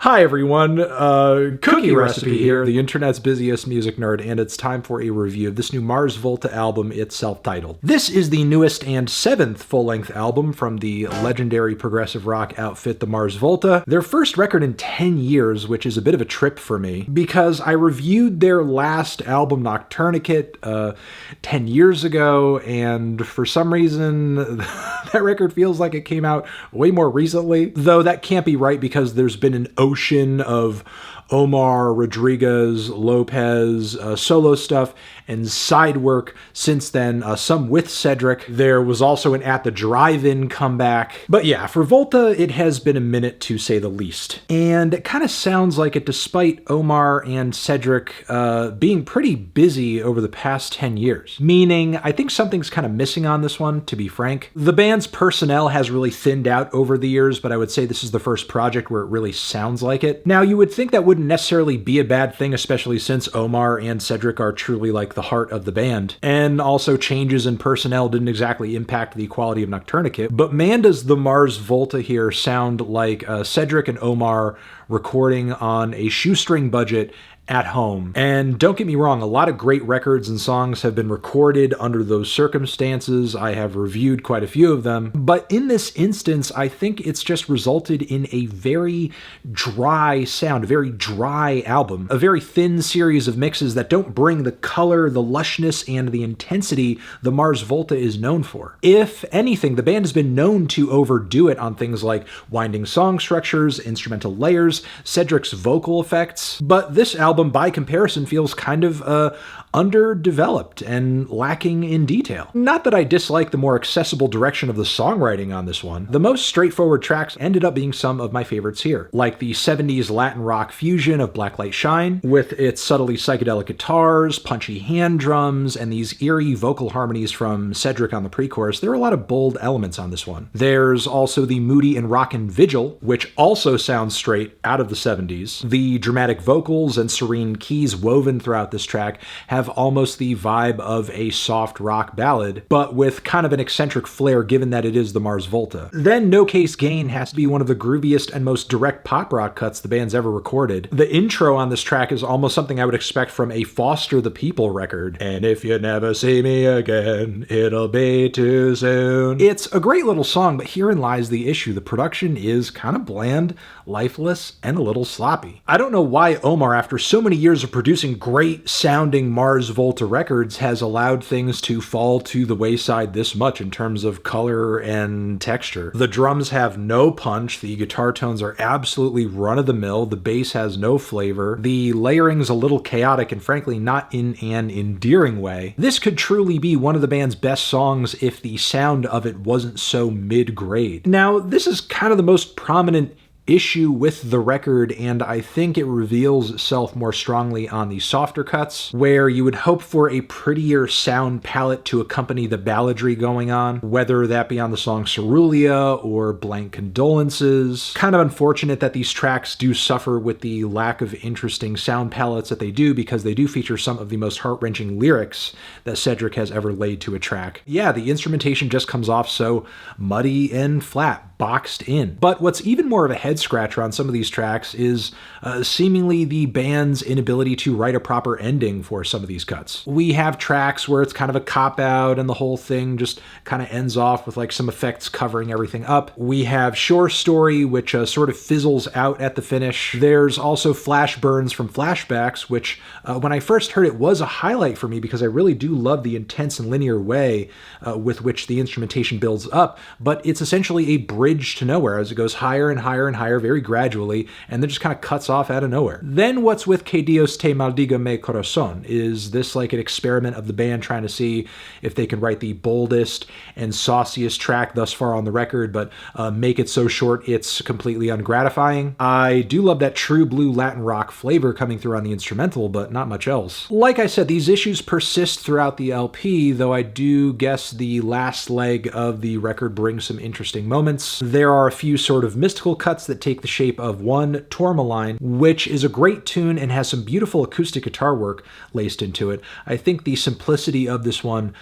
Hi everyone, Cookie Recipe here, the internet's busiest music nerd, and it's time for a review of this new Mars Volta album. It's self-titled. This is the newest and 7th full-length album from the legendary progressive rock outfit, the Mars Volta. Their first record in 10 years, which is a bit of a trip for me, because I reviewed their last album, Nocturnicate, 10 years ago, and for some reason, that record feels like it came out way more recently, though that can't be right because there's been an ocean of Omar, Rodriguez, Lopez, solo stuff, and side work since then, some with Cedric. There was also an At the Drive-In comeback. But yeah, for Volta, it has been a minute to say the least. And it kind of sounds like it, despite Omar and Cedric being pretty busy over the past 10 years. Meaning, I think something's kind of missing on this one, to be frank. The band's personnel has really thinned out over the years, but I would say this is the first project where it really sounds like it. Now, you would think that wouldn't necessarily be a bad thing, especially since Omar and Cedric are truly like the heart of the band. And also changes in personnel didn't exactly impact the quality of Nocturnicate. But man, does the Mars Volta here sound like Cedric and Omar recording on a shoestring budget at home. And don't get me wrong, a lot of great records and songs have been recorded under those circumstances. I have reviewed quite a few of them. But in this instance, I think it's just resulted in a very dry sound, a very dry album, a very thin series of mixes that don't bring the color, the lushness, and the intensity the Mars Volta is known for. If anything, the band has been known to overdo it on things like winding song structures, instrumental layers, Cedric's vocal effects, but this album by comparison feels kind of underdeveloped and lacking in detail. Not that I dislike the more accessible direction of the songwriting on this one. The most straightforward tracks ended up being some of my favorites here, like the 70s Latin rock fusion of Blacklight Shine, with its subtly psychedelic guitars, punchy hand drums, and these eerie vocal harmonies from Cedric on the pre-chorus. There are a lot of bold elements on this one. There's also the moody and rockin' Vigil, which also sounds straight out of the 70s. The dramatic vocals and serene keys woven throughout this track have almost the vibe of a soft rock ballad, but with kind of an eccentric flair given that it is the Mars Volta. Then No Case Gain has to be one of the grooviest and most direct pop rock cuts the band's ever recorded. The intro on this track is almost something I would expect from a Foster the People record. And if you never see me again, it'll be too soon. It's a great little song, but herein lies the issue. The production is kind of bland, lifeless, and a little sloppy. I don't know why Omar, after so many years of producing great sounding Mars Volta records, has allowed things to fall to the wayside this much in terms of color and texture. The drums have no punch, the guitar tones are absolutely run-of-the-mill, the bass has no flavor, the layering's a little chaotic and frankly not in an endearing way. This could truly be one of the band's best songs if the sound of it wasn't so mid-grade. Now, this is kind of the most prominent issue with the record, and I think it reveals itself more strongly on the softer cuts, where you would hope for a prettier sound palette to accompany the balladry going on, whether that be on the song Cerulia or Blank Condolences. Kind of unfortunate that these tracks do suffer with the lack of interesting sound palettes that they do, because they do feature some of the most heart-wrenching lyrics that Cedric has ever laid to a track. Yeah, the instrumentation just comes off so muddy and flat, boxed in. But what's even more of a head scratcher on some of these tracks is seemingly the band's inability to write a proper ending for some of these cuts. We have tracks where it's kind of a cop-out and the whole thing just kind of ends off with like some effects covering everything up. We have Shore Story, which sort of fizzles out at the finish. There's also Flash Burns from Flashbacks, which when I first heard it was a highlight for me because I really do love the intense and linear way with which the instrumentation builds up, but it's essentially a bridge to nowhere as it goes higher and higher and higher very gradually, and then just kind of cuts off out of nowhere. Then what's with Que Dios te maldiga mi corazón? Is this like an experiment of the band trying to see if they can write the boldest and sauciest track thus far on the record, but make it so short it's completely ungratifying? I do love that true blue Latin rock flavor coming through on the instrumental, but not much else. Like I said, these issues persist throughout the LP, though I do guess the last leg of the record brings some interesting moments. cuts. There are a few sort of mystical cuts that take the shape of one, Tourmaline, which is a great tune and has some beautiful acoustic guitar work laced into it. I think the simplicity of this one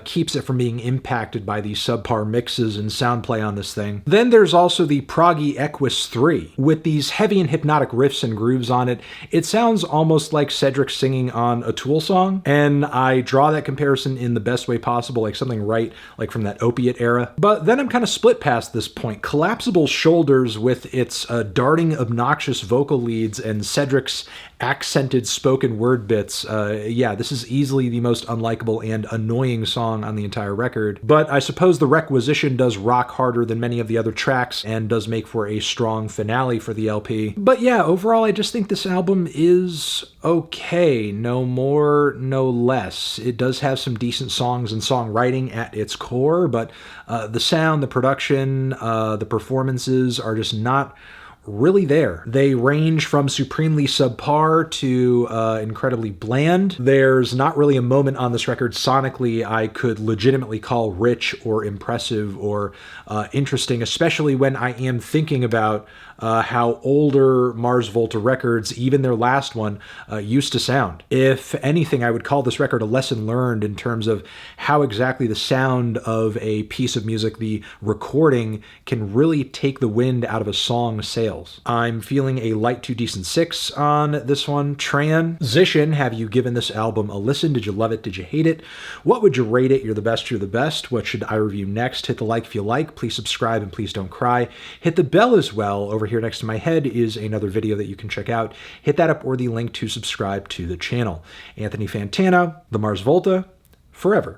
keeps it from being impacted by the subpar mixes and sound play on this thing. Then there's also the proggy EQUUS 3. With these heavy and hypnotic riffs and grooves on it, it sounds almost like Cedric singing on a Tool song, and I draw that comparison in the best way possible, like something right like from that Opiate era. But then I'm kind of split past this point. Collapsible Shoulders with its darting, obnoxious vocal leads and Cedric's accented spoken word bits. Yeah, this is easily the most unlikable and annoying song on the entire record. But I suppose the requisition does rock harder than many of the other tracks and does make for a strong finale for the LP. But yeah, overall, I just think this album is okay. No more, no less. It does have some decent songs and songwriting at its core, but the sound, the production, the performances are just not really there. They range from supremely subpar to incredibly bland. There's not really a moment on this record sonically I could legitimately call rich or impressive or interesting, especially when I am thinking about how older Mars Volta records, even their last one, used to sound. If anything, I would call this record a lesson learned in terms of how exactly the sound of a piece of music, the recording, can really take the wind out of a song's sails. I'm feeling a light to decent 6 on this one. Transition, have you given this album a listen? Did you love it? Did you hate it? What would you rate it? You're the best, you're the best. What should I review next? Hit the like if you like. Please subscribe and please don't cry. Hit the bell as well. Over here next to my head is another video that you can check out. Hit that up or the link to subscribe to the channel. Anthony Fantana, the Mars Volta, forever.